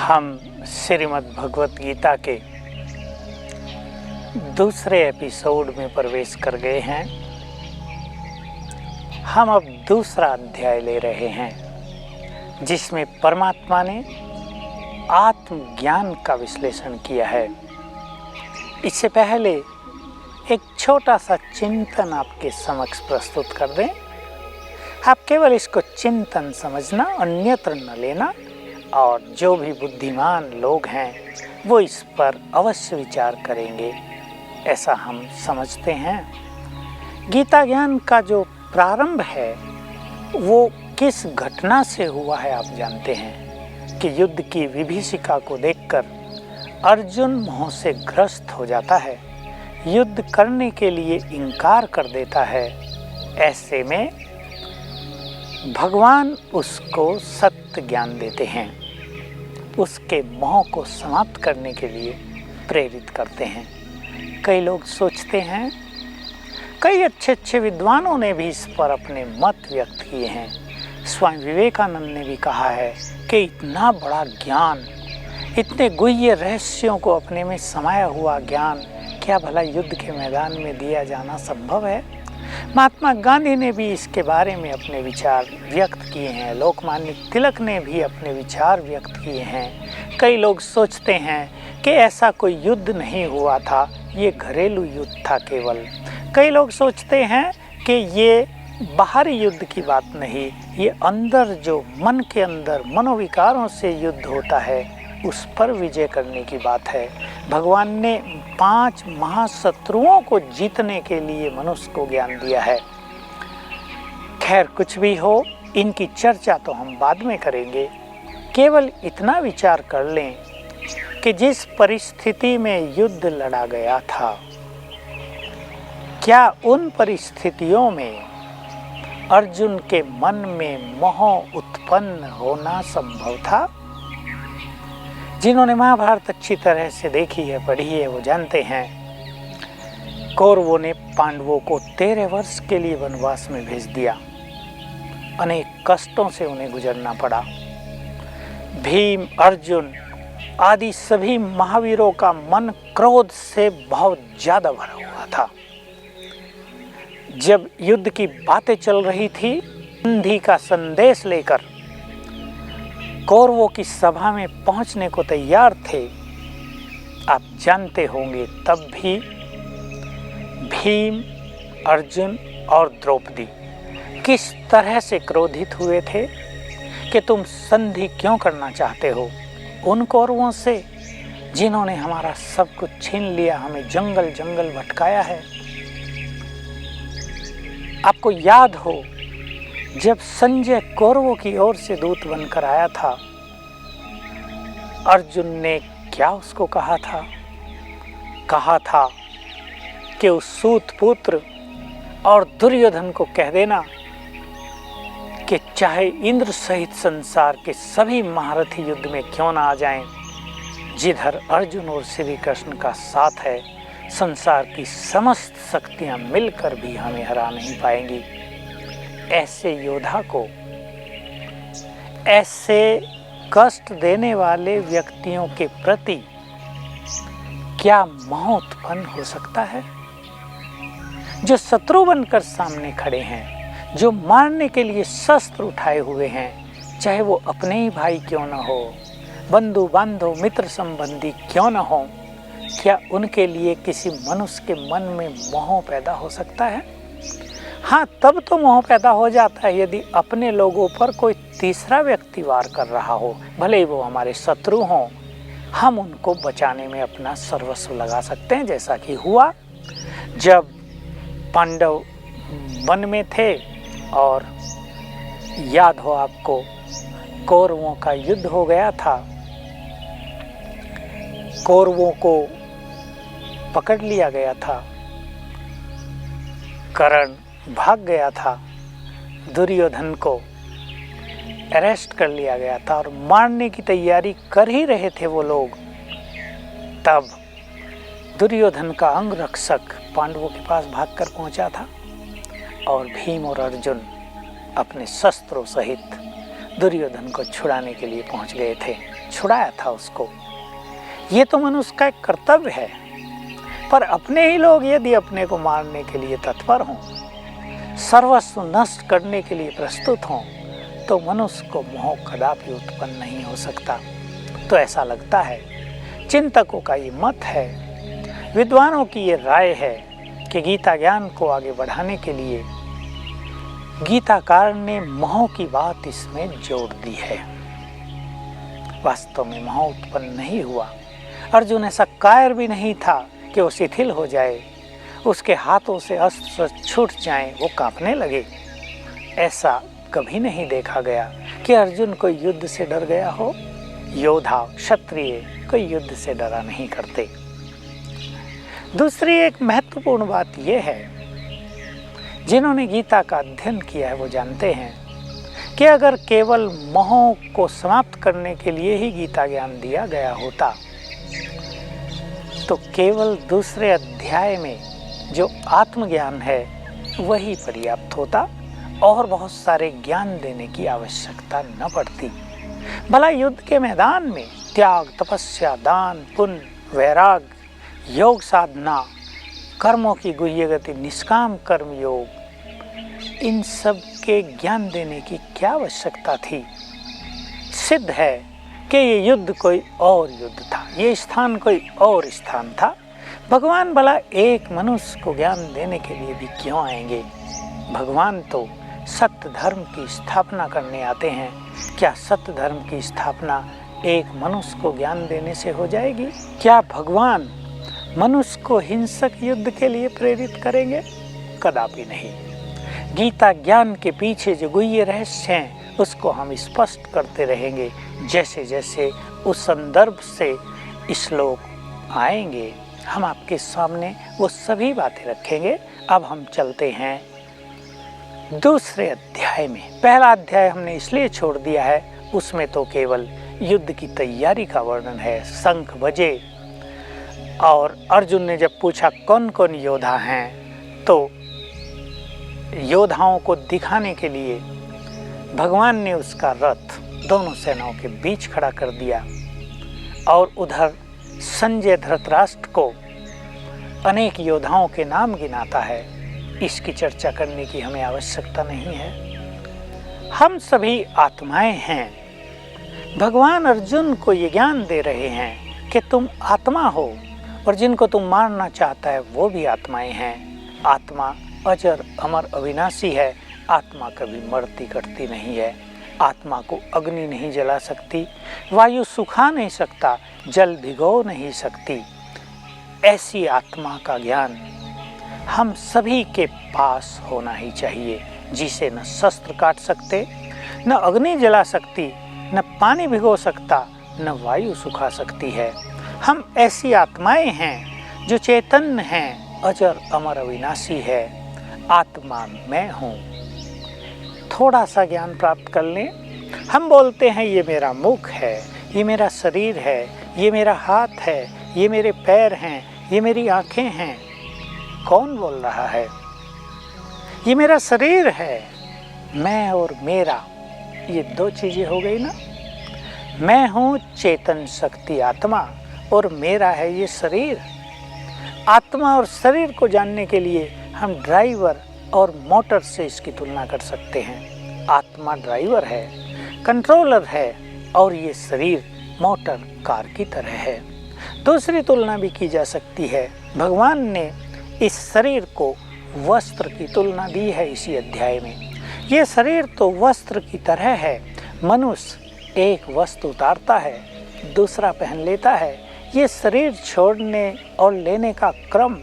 हम श्रीमद् भगवत गीता के दूसरे एपिसोड में प्रवेश कर गए हैं। हम अब दूसरा अध्याय ले रहे हैं जिसमें परमात्मा ने आत्मज्ञान का विश्लेषण किया है। इससे पहले एक छोटा सा चिंतन आपके समक्ष प्रस्तुत कर दें। आप केवल इसको चिंतन समझना, अन्यत्र न लेना, और जो भी बुद्धिमान लोग हैं वो इस पर अवश्य विचार करेंगे, ऐसा हम समझते हैं। गीता ज्ञान का जो प्रारंभ है वो किस घटना से हुआ है आप जानते हैं कि युद्ध की विभीषिका को देखकर अर्जुन मोह से ग्रस्त हो जाता है, युद्ध करने के लिए इनकार कर देता है। ऐसे में भगवान उसको सत्य ज्ञान देते हैं, उसके मोह को समाप्त करने के लिए प्रेरित करते हैं। कई लोग सोचते हैं, कई अच्छे विद्वानों ने भी इस पर अपने मत व्यक्त किए हैं। स्वामी विवेकानंद ने भी कहा है कि इतना बड़ा ज्ञान, इतने गुह्य रहस्यों को अपने में समाया हुआ ज्ञान क्या भला युद्ध के मैदान में दिया जाना संभव है? महात्मा गांधी ने भी इसके बारे में अपने विचार व्यक्त किए हैं। लोकमान्य तिलक ने भी अपने विचार व्यक्त किए हैं। कई लोग सोचते हैं कि ऐसा कोई युद्ध नहीं हुआ था, ये घरेलू युद्ध था केवल। कई लोग सोचते हैं कि ये बाहरी युद्ध की बात नहीं, ये अंदर जो मन के अंदर मनोविकारों से युद्ध होता है उस पर विजय करने की बात है। भगवान ने 5 महाशत्रुओं को जीतने के लिए मनुष्य को ज्ञान दिया है। खैर, कुछ भी हो, इनकी चर्चा तो हम बाद में करेंगे। केवल इतना विचार कर लें कि जिस परिस्थिति में युद्ध लड़ा गया था, क्या उन परिस्थितियों में अर्जुन के मन में मोह उत्पन्न होना संभव था? जिन्होंने महाभारत अच्छी तरह से देखी है, पढ़ी है, वो जानते हैं कौरवों ने पांडवों को 13 वर्ष के लिए वनवास में भेज दिया। अनेक कष्टों से उन्हें गुजरना पड़ा। भीम, अर्जुन आदि सभी महावीरों का मन क्रोध से बहुत ज्यादा भरा हुआ था। जब युद्ध की बातें चल रही थी, संधि का संदेश लेकर कौरवों की सभा में पहुंचने को तैयार थे, आप जानते होंगे तब भी भीम, अर्जुन और द्रौपदी किस तरह से क्रोधित हुए थे कि तुम संधि क्यों करना चाहते हो उन कौरवों से जिन्होंने हमारा सब कुछ छीन लिया, हमें जंगल जंगल भटकाया है। आपको याद हो, जब संजय कौरवों की ओर से दूत बनकर आया था, अर्जुन ने क्या उसको कहा था? कहा था कि उस सूत पुत्र और दुर्योधन को कह देना कि चाहे इंद्र सहित संसार के सभी महारथी युद्ध में क्यों ना आ जाएं, जिधर अर्जुन और श्री कृष्ण का साथ है, संसार की समस्त शक्तियां मिलकर भी हमें हरा नहीं पाएंगी। ऐसे योद्धा को, ऐसे कष्ट देने वाले व्यक्तियों के प्रति क्या मोह उत्पन्न हो सकता है? जो शत्रु बनकर सामने खड़े हैं, जो मारने के लिए शस्त्र उठाए हुए हैं, चाहे वो अपने ही भाई क्यों न हो, बंधु बांधव मित्र संबंधी क्यों न हो, क्या उनके लिए किसी मनुष्य के मन में मोह पैदा हो सकता है? हाँ, तब तो मोह पैदा हो जाता है यदि अपने लोगों पर कोई तीसरा व्यक्ति वार कर रहा हो, भले ही वो हमारे शत्रु हों, हम उनको बचाने में अपना सर्वस्व लगा सकते हैं। जैसा कि हुआ जब पांडव वन में थे और याद हो आपको, कौरवों का युद्ध हो गया था, कौरवों को पकड़ लिया गया था, कर्ण भाग गया था, दुर्योधन को अरेस्ट कर लिया गया था और मारने की तैयारी कर ही रहे थे वो लोग। तब दुर्योधन का अंग रक्षक पांडवों के पास भागकर पहुंचा था और भीम और अर्जुन अपने शस्त्रों सहित दुर्योधन को छुड़ाने के लिए पहुंच गए थे। छुड़ाया था उसको। ये तो मनुष्य का एक कर्तव्य है, पर अपने ही लोग यदि अपने को मारने के लिए तत्पर हों, सर्वस्व नष्ट करने के लिए प्रस्तुत हों, तो मनुष्य को मोह कदापि उत्पन्न नहीं हो सकता। तो ऐसा लगता है, चिंतकों का ये मत है, विद्वानों की ये राय है कि गीता ज्ञान को आगे बढ़ाने के लिए गीताकार ने मोह की बात इसमें जोड़ दी है। वास्तव में मोह उत्पन्न नहीं हुआ। अर्जुन ऐसा कायर भी नहीं था कि वो शिथिल हो जाए, उसके हाथों से अस्त्र छूट जाएं, वो कांपने लगे। ऐसा कभी नहीं देखा गया कि अर्जुन कोई युद्ध से डर गया हो। योद्धा क्षत्रिय कोई युद्ध से डरा नहीं करते। दूसरी एक महत्वपूर्ण बात यह है, जिन्होंने गीता का अध्ययन किया है वो जानते हैं कि अगर केवल मोह को समाप्त करने के लिए ही गीता ज्ञान दिया गया होता तो केवल दूसरे अध्याय में जो आत्मज्ञान है वही पर्याप्त होता और बहुत सारे ज्ञान देने की आवश्यकता न पड़ती। भला युद्ध के मैदान में त्याग, तपस्या, दान, पुण्य, वैराग, योग साधना, कर्मों की गुह्य गति, निष्काम कर्म योग, इन सब के ज्ञान देने की क्या आवश्यकता थी। सिद्ध है कि ये युद्ध कोई और युद्ध था, ये स्थान कोई और स्थान था। भगवान भला एक मनुष्य को ज्ञान देने के लिए भी क्यों आएंगे। भगवान तो सत्य धर्म की स्थापना करने आते हैं। क्या सत्य धर्म की स्थापना एक मनुष्य को ज्ञान देने से हो जाएगी? क्या भगवान मनुष्य को हिंसक युद्ध के लिए प्रेरित करेंगे? कदापि नहीं। गीता ज्ञान के पीछे जो गुह्य रहस्य हैं उसको हम स्पष्ट करते रहेंगे। जैसे जैसे उस संदर्भ से श्लोक आएंगे हम आपके सामने वो सभी बातें रखेंगे। अब हम चलते हैं दूसरे अध्याय में। पहला अध्याय हमने इसलिए छोड़ दिया है, उसमें तो केवल युद्ध की तैयारी का वर्णन है। शंख बजे और अर्जुन ने जब पूछा कौन कौन योद्धा हैं, तो योद्धाओं को दिखाने के लिए भगवान ने उसका रथ दोनों सेनाओं के बीच खड़ा कर दिया और उधर संजय धृतराष्ट्र को अनेक योद्धाओं के नाम गिनाता है। इसकी चर्चा करने की हमें आवश्यकता नहीं है। हम सभी आत्माएं हैं। भगवान अर्जुन को ये ज्ञान दे रहे हैं कि तुम आत्मा हो और जिनको तुम मारना चाहता है वो भी आत्माएं हैं। आत्मा अजर अमर अविनाशी है। आत्मा कभी मरती कटती नहीं है। आत्मा को अग्नि नहीं जला सकती, वायु सुखा नहीं सकता, जल भिगो नहीं सकती। ऐसी आत्मा का ज्ञान हम सभी के पास होना ही चाहिए, जिसे न शस्त्र काट सकते, न अग्नि जला सकती, न पानी भिगो सकता, न वायु सुखा सकती है। हम ऐसी आत्माएं हैं जो चैतन्य हैं, अजर अमर अविनाशी है। आत्मा मैं हूँ। थोड़ा सा ज्ञान प्राप्त कर लें। हम बोलते हैं ये मेरा मुख है, ये मेरा शरीर है, ये मेरा हाथ है, ये मेरे पैर हैं, ये मेरी आँखें हैं। कौन बोल रहा है? ये मेरा शरीर है। मैं और मेरा, ये दो चीज़ें हो गई ना। मैं हूँ चेतन शक्ति आत्मा और मेरा है ये शरीर। आत्मा और शरीर को जानने के लिए हम ड्राइवर और मोटर से इसकी तुलना कर सकते हैं। आत्मा ड्राइवर है, कंट्रोलर है और ये शरीर मोटर कार की तरह है। दूसरी तुलना भी की जा सकती है। भगवान ने इस शरीर को वस्त्र की तुलना दी है इसी अध्याय में। ये शरीर तो वस्त्र की तरह है। मनुष्य एक वस्त्र उतारता है, दूसरा पहन लेता है। ये शरीर छोड़ने और लेने का क्रम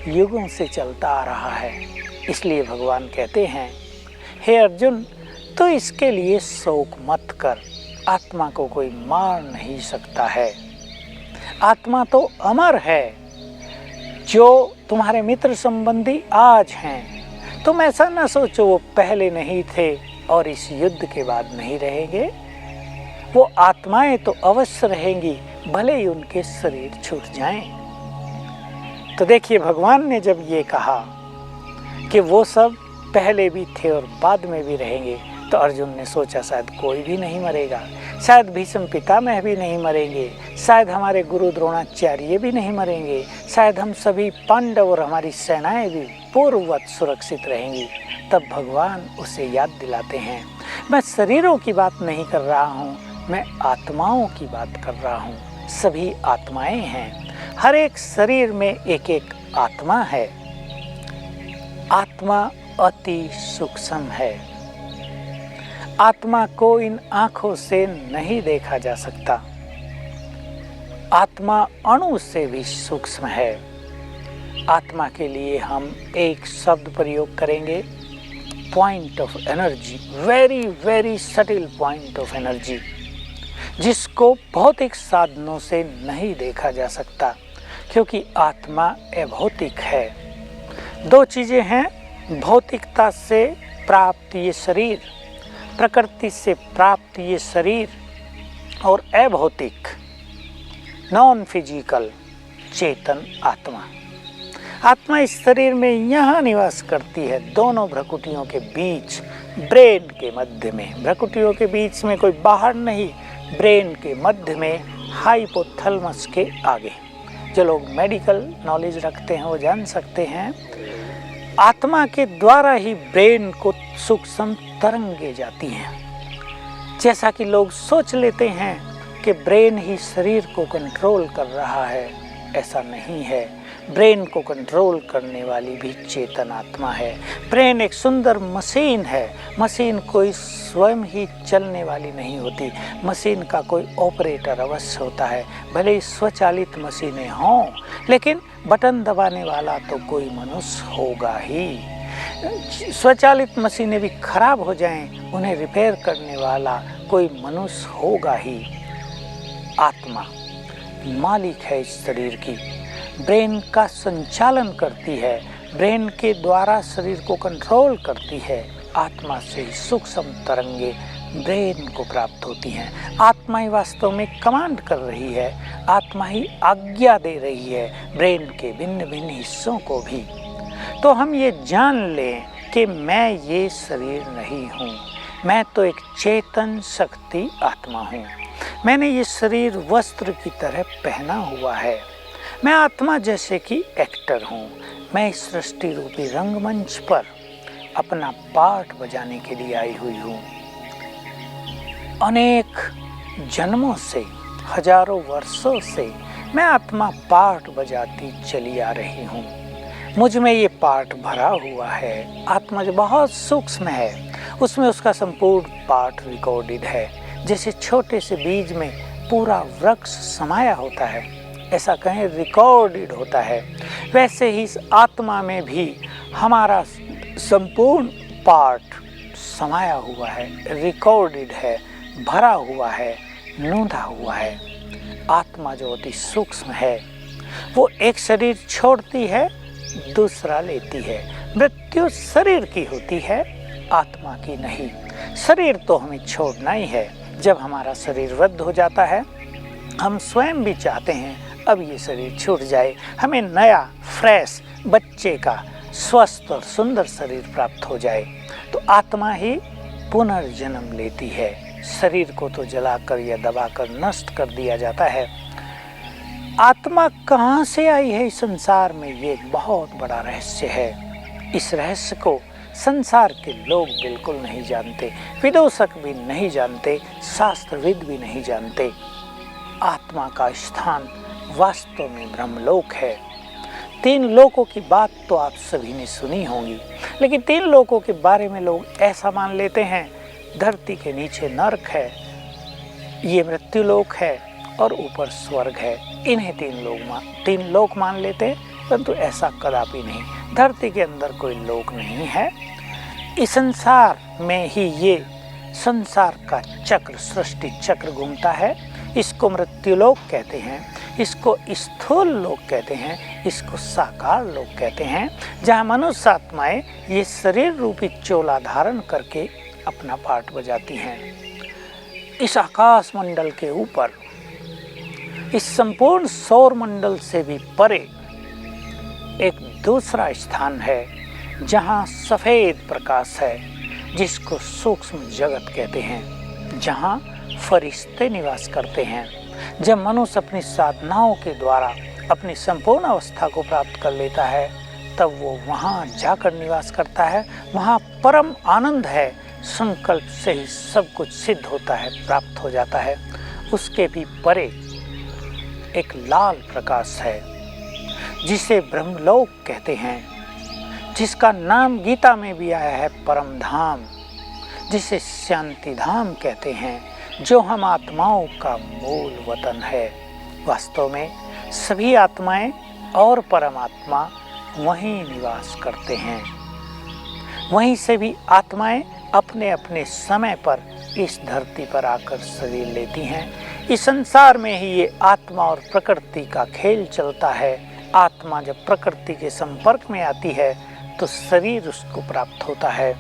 युगों से चलता आ रहा है। इसलिए भगवान कहते हैं, हे अर्जुन, तो इसके लिए शोक मत कर। आत्मा को कोई मार नहीं सकता है। आत्मा तो अमर है। जो तुम्हारे मित्र संबंधी आज हैं, तुम ऐसा ना सोचो वो पहले नहीं थे और इस युद्ध के बाद नहीं रहेंगे। वो आत्माएं तो अवश्य रहेंगी, भले ही उनके शरीर छूट जाएं। तो देखिए, भगवान ने जब ये कहा कि वो सब पहले भी थे और बाद में भी रहेंगे, तो अर्जुन ने सोचा शायद कोई भी नहीं मरेगा, शायद भीष्म पितामह भी नहीं मरेंगे, शायद हमारे गुरु द्रोणाचार्य भी नहीं मरेंगे, शायद हम सभी पांडव और हमारी सेनाएं भी पूर्ववत सुरक्षित रहेंगी। तब भगवान उसे याद दिलाते हैं, मैं शरीरों की बात नहीं कर रहा हूँ, मैं आत्माओं की बात कर रहा हूँ। सभी आत्माएं हैं, हर एक शरीर में एक एक आत्मा है। आत्मा अति सूक्ष्म है। आत्मा को इन आंखों से नहीं देखा जा सकता। आत्मा अणु से भी सूक्ष्म है। आत्मा के लिए हम एक शब्द प्रयोग करेंगे, point of energy, very very subtle point of energy, जिसको भौतिक साधनों से नहीं देखा जा सकता, क्योंकि आत्मा अभौतिक है। दो चीजें हैं, भौतिकता से प्राप्त ये शरीर, प्रकृति से प्राप्त ये शरीर, और अभौतिक नॉन फिजिकल चेतन आत्मा। आत्मा इस शरीर में यहाँ निवास करती है, दोनों भ्रकुटियों के बीच, ब्रेन के मध्य में। भ्रकुटियों के बीच में कोई बाहर नहीं, ब्रेन के मध्य में, हाइपोथैलेमस के आगे। जो लोग मेडिकल नॉलेज रखते हैं वो जान सकते हैं, आत्मा के द्वारा ही ब्रेन को सूक्ष्म तरंगे जाती हैं। जैसा कि लोग सोच लेते हैं कि ब्रेन ही शरीर को कंट्रोल कर रहा है, ऐसा नहीं है। ब्रेन को कंट्रोल करने वाली भी चेतन आत्मा है। ब्रेन एक सुंदर मशीन है। मशीन कोई स्वयं ही चलने वाली नहीं होती, मशीन का कोई ऑपरेटर अवश्य होता है। भले ही स्वचालित मशीनें हों, लेकिन बटन दबाने वाला तो कोई मनुष्य होगा ही। स्वचालित मशीनें भी खराब हो जाएं, उन्हें रिपेयर करने वाला कोई मनुष्य होगा ही। आत्मा मालिक है इस शरीर की, ब्रेन का संचालन करती है, ब्रेन के द्वारा शरीर को कंट्रोल करती है। आत्मा से ही सूक्ष्म तरंगे ब्रेन को प्राप्त होती हैं। आत्मा ही वास्तव में कमांड कर रही है, आत्मा ही आज्ञा दे रही है ब्रेन के भिन्न भिन्न हिस्सों को भी। तो हम ये जान लें कि मैं ये शरीर नहीं हूँ, मैं तो एक चेतन शक्ति आत्मा हूँ। मैंने ये शरीर वस्त्र की तरह पहना हुआ है। मैं आत्मा जैसे कि एक्टर हूँ। मैं इस सृष्टि रूपी रंगमंच पर अपना पार्ट बजाने के लिए आई हुई हूँ। अनेक जन्मों से, हजारों वर्षों से मैं आत्मा पार्ट बजाती चली आ रही हूँ। मुझ में ये पार्ट भरा हुआ है। आत्मा जो बहुत सूक्ष्म है, उसमें उसका संपूर्ण पार्ट रिकॉर्डेड है। जैसे छोटे से बीज में पूरा वृक्ष समाया होता है, ऐसा कहें रिकॉर्डेड होता है, वैसे ही इस आत्मा में भी हमारा संपूर्ण पार्ट समाया हुआ है, रिकॉर्डेड है, भरा हुआ है, नोंधा हुआ है। आत्मा जो अति सूक्ष्म है, वो एक शरीर छोड़ती है, दूसरा लेती है। मृत्यु शरीर की होती है, आत्मा की नहीं। शरीर तो हमें छोड़ना ही है। जब हमारा शरीर रद्द हो जाता है, हम स्वयं भी चाहते हैं अब ये शरीर छूट जाए, हमें नया फ्रेश बच्चे का स्वस्थ और सुंदर शरीर प्राप्त हो जाए। तो आत्मा ही पुनर्जन्म लेती है। शरीर को तो जलाकर या दबाकर नष्ट कर दिया जाता है। आत्मा कहाँ से आई है इस संसार में, ये एक बहुत बड़ा रहस्य है। इस रहस्य को संसार के लोग बिल्कुल नहीं जानते, विदूषक भी नहीं जानते, शास्त्रविद भी नहीं जानते। आत्मा का स्थान वास्तव में ब्रह्मलोक है। 3 लोकों की बात तो आप सभी ने सुनी होगी, लेकिन 3 लोकों के बारे में लोग ऐसा मान लेते हैं, धरती के नीचे नरक है, ये मृत्यु लोक है और ऊपर स्वर्ग है। इन्हें 3 लोक मान लेते हैं, परंतु ऐसा कदापि नहीं। धरती के अंदर कोई लोक नहीं है। इस संसार में ही ये संसार का चक्र, सृष्टि चक्र घूमता है। इसको मृत्युलोक कहते हैं, इसको स्थूल लोक कहते हैं, इसको साकार लोक कहते हैं, जहाँ मनुष्य आत्माएं ये शरीर रूपी चोला धारण करके अपना पार्ट बजाती हैं। इस आकाश मंडल के ऊपर, इस संपूर्ण सौर मंडल से भी परे एक दूसरा स्थान है, जहाँ सफ़ेद प्रकाश है, जिसको सूक्ष्म जगत कहते हैं, जहाँ फरिश्ते निवास करते हैं। जब मनुष्य अपनी साधनाओं के द्वारा अपनी संपूर्ण अवस्था को प्राप्त कर लेता है, तब वो वहाँ जाकर निवास करता है। वहाँ परम आनंद है। संकल्प से ही सब कुछ सिद्ध होता है, प्राप्त हो जाता है। उसके भी परे एक लाल प्रकाश है जिसे ब्रह्मलोक कहते हैं, जिसका नाम गीता में भी आया है, परम धाम, जिसे शांति धाम कहते हैं, जो हम आत्माओं का मूल वतन है। वास्तव में सभी आत्माएं और परमात्मा वहीं निवास करते हैं। वहीं से भी आत्माएं अपने अपने समय पर इस धरती पर आकर शरीर लेती हैं। इस संसार में ही ये आत्मा और प्रकृति का खेल चलता है। आत्मा जब प्रकृति के संपर्क में आती है तो शरीर उसको प्राप्त होता है।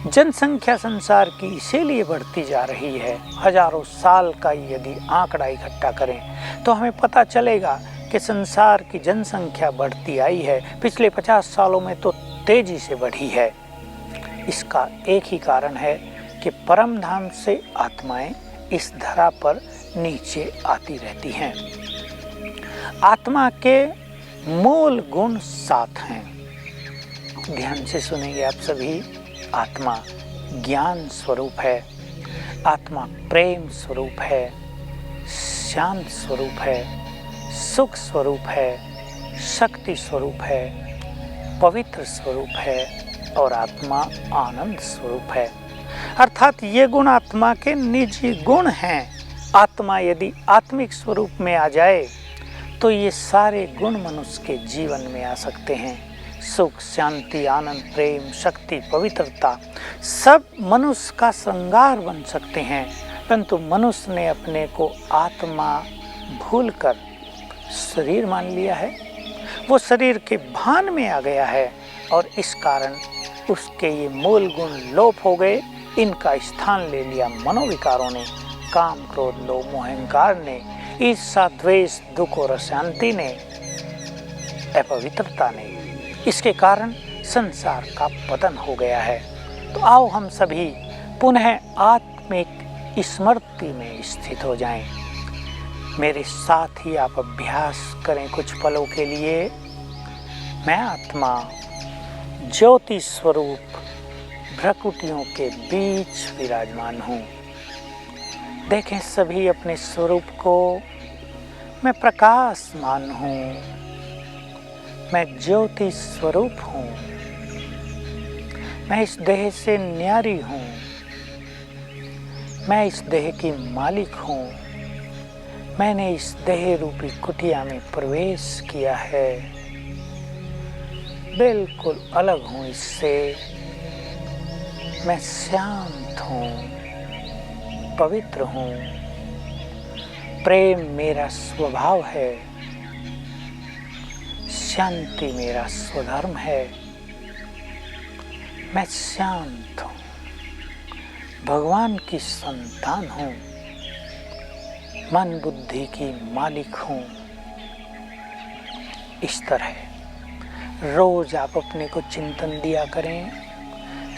जनसंख्या संसार की इसीलिए बढ़ती जा रही है। हजारों साल का यदि आंकड़ा इकट्ठा करें तो हमें पता चलेगा कि संसार की जनसंख्या बढ़ती आई है। पिछले 50 सालों में तो तेजी से बढ़ी है। इसका एक ही कारण है कि परम धाम से आत्माएं इस धरा पर नीचे आती रहती हैं। आत्मा के मूल गुण 7 हैं। ध्यान से सुनेंगे आप सभी। आत्मा ज्ञान स्वरूप है, आत्मा प्रेम स्वरूप है, शांत स्वरूप है, सुख स्वरूप है, शक्ति स्वरूप है, पवित्र स्वरूप है और आत्मा आनंद स्वरूप है। अर्थात ये गुण आत्मा के निजी गुण हैं। आत्मा यदि आत्मिक स्वरूप में आ जाए तो ये सारे गुण मनुष्य के जीवन में आ सकते हैं। सुख, शांति, आनंद, प्रेम, शक्ति, पवित्रता सब मनुष्य का श्रृंगार बन सकते हैं। परंतु मनुष्य ने अपने को आत्मा भूलकर शरीर मान लिया है। वो शरीर के भान में आ गया है और इस कारण उसके ये मूल गुण लोप हो गए। इनका स्थान ले लिया मनोविकारों ने, काम, क्रोध, लोभ, मोह, अहंकार ने, ईर्ष्या, द्वेष, दुख और अशांति ने, अपवित्रता ने। इसके कारण संसार का पतन हो गया है। तो आओ हम सभी पुनः आत्मिक स्मृति में स्थित हो जाएं। मेरे साथ ही आप अभ्यास करें कुछ पलों के लिए। मैं आत्मा ज्योति स्वरूप भ्रकुटियों के बीच विराजमान हूँ। देखें सभी अपने स्वरूप को। मैं प्रकाशमान हूँ। मैं ज्योति स्वरूप हूँ। मैं इस देह से न्यारी हूँ। मैं इस देह की मालिक हूँ। मैंने इस देह रूपी कुटिया में प्रवेश किया है। बिल्कुल अलग हूँ इससे। मैं शांत हूँ, पवित्र हूँ। प्रेम मेरा स्वभाव है, शांति मेरा स्वधर्म है। मैं शांत हूँ, भगवान की संतान हूँ, मन बुद्धि की मालिक हूँ। इस तरह रोज आप अपने को चिंतन दिया करें।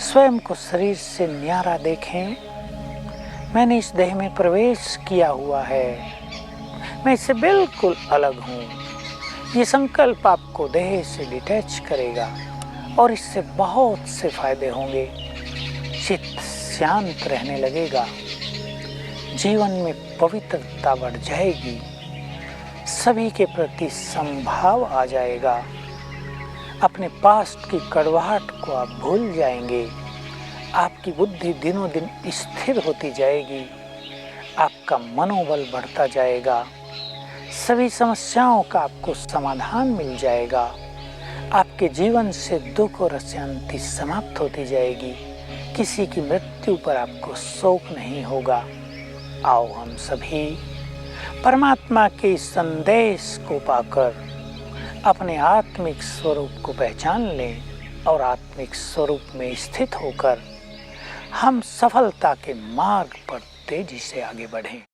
स्वयं को शरीर से न्यारा देखें। मैंने इस देह में प्रवेश किया हुआ है। मैं इससे बिल्कुल अलग हूँ। ये संकल्प आपको देह से डिटैच करेगा और इससे बहुत से फायदे होंगे। चित्त शांत रहने लगेगा। जीवन में पवित्रता बढ़ जाएगी। सभी के प्रति समभाव आ जाएगा। अपने पास्ट की कड़वाहट को आप भूल जाएंगे। आपकी बुद्धि दिनों दिन स्थिर होती जाएगी। आपका मनोबल बढ़ता जाएगा। सभी समस्याओं का आपको समाधान मिल जाएगा। आपके जीवन से दुख और अशांति समाप्त होती जाएगी। किसी की मृत्यु पर आपको शोक नहीं होगा। आओ हम सभी परमात्मा के संदेश को पाकर अपने आत्मिक स्वरूप को पहचान लें और आत्मिक स्वरूप में स्थित होकर हम सफलता के मार्ग पर तेजी से आगे बढ़ें।